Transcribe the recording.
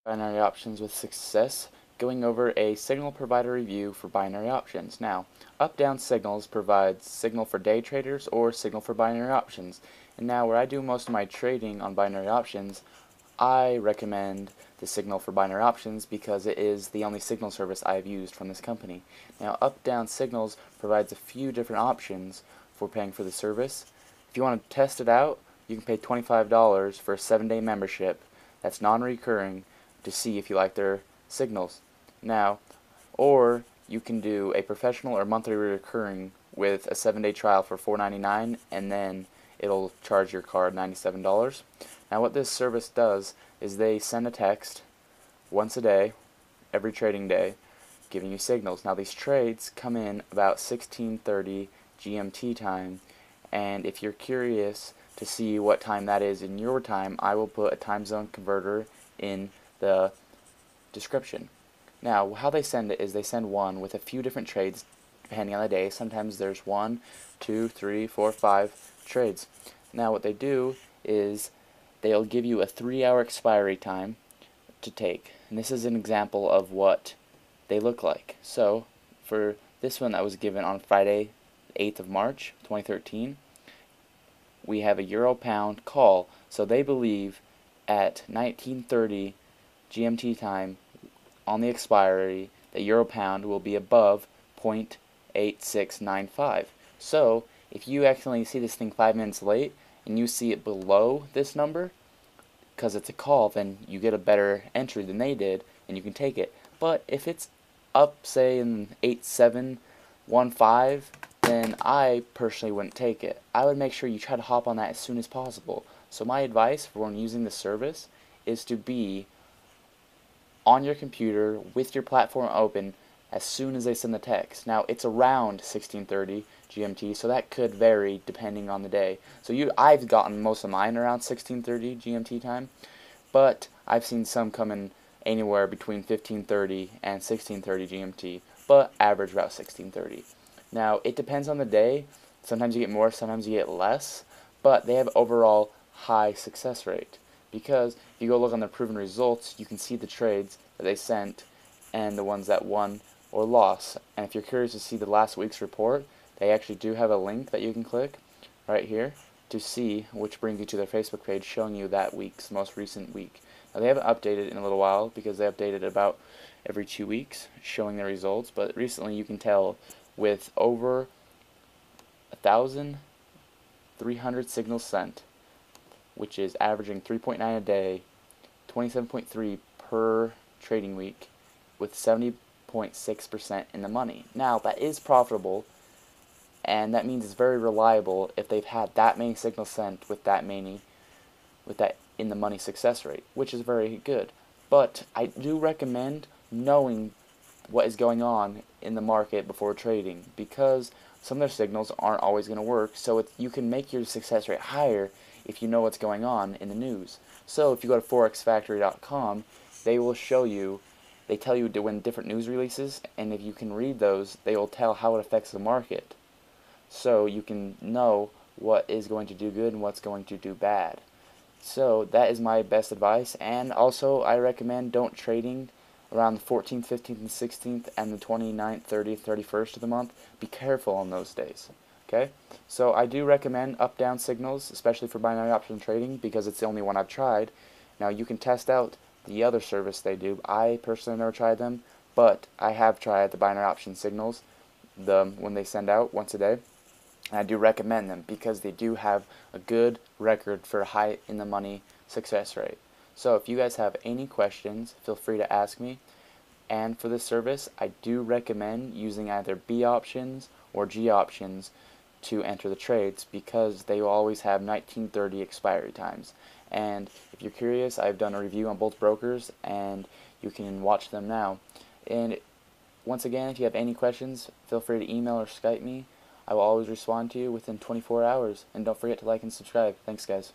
Binary options with success, going over a signal provider review for binary options. Now, up-down signals provides signal for day traders or signal for binary options. And now where I do most of my trading on binary options, I recommend the signal for binary options because it is the only signal service I have used from this company. Now, up-down signals provides a few different options for paying for the service. If you want to test it out, you can pay $25 for a 7-day membership that's non-recurring to see if you like their signals. Now, or you can do a professional or monthly recurring with a 7-day trial for $4.99, and then it'll charge your card $97. Now what this service does is they send a text once a day, every trading day, giving you signals. Now these trades come in about 16:30 GMT time, and if you're curious to see what time that is in your time, I will put a time zone converter in the description. Now, how they send it is they send one with a few different trades depending on the day. Sometimes there's 1, 2, 3, 4, 5 trades. Now, what they do is they'll give you a 3-hour expiry time to take. And this is an example of what they look like. So, for this one that was given on Friday, 8th of March, 2013, we have a euro pound call. So they believe at 19:30 GMT time on the expiry the euro pound will be above 0.8695. So if you accidentally see this thing 5 minutes late and you see it below this number because it's a call, then you get a better entry than they did and you can take it. But if it's up, say, in 8715, then I personally wouldn't take it. I would make sure you try to hop on that as soon as possible. So my advice for when using the service is to be on your computer with your platform open as soon as they send the text. Now it's around 16:30 GMT, so that could vary depending on the day. So I've gotten most of mine around 16:30 GMT time, but I've seen some come in anywhere between 15:30 and 16:30 GMT, but average about 16:30. Now it depends on the day. Sometimes you get more, sometimes you get less, but they have overall high success rate. Because if you go look on the proven results, you can see the trades that they sent and the ones that won or lost. And if you're curious to see the last week's report, they actually do have a link that you can click right here to see, which brings you to their Facebook page showing you that week's most recent week. Now they haven't updated in a little while because they updated about every 2 weeks showing their results, but recently you can tell with over 1,300 signals sent, which is averaging 3.9 a day, 27.3 per trading week, with 70.6% in the money. Now, that is profitable, and that means it's very reliable if they've had that many signals sent with that in the money success rate, which is very good. But I do recommend knowing what is going on in the market before trading, because some of their signals aren't always going to work, so you can make your success rate higher if you know what's going on in the news. So if you go to forexfactory.com, they will show you, they tell you when different news releases, and if you can read those, they will tell how it affects the market. So you can know what is going to do good and what's going to do bad. So that is my best advice, and also I recommend don't trading around the 14th, 15th, and 16th, and the 29th, 30th, 31st of the month. Be careful on those days. Okay, so I do recommend up-down signals, especially for binary option trading, because it's the only one I've tried. Now you can test out the other service they do. I personally never tried them, but I have tried the binary option signals, when they send out once a day. And I do recommend them because they do have a good record for high in the money success rate. So if you guys have any questions, feel free to ask me. And for this service, I do recommend using either B options or G options to enter the trades, because they will always have 19:30 expiry times. And if you're curious, I've done a review on both brokers, and you can watch them now. And once again, if you have any questions, feel free to email or Skype me. I will always respond to you within 24 hours. And don't forget to like and subscribe. Thanks, guys.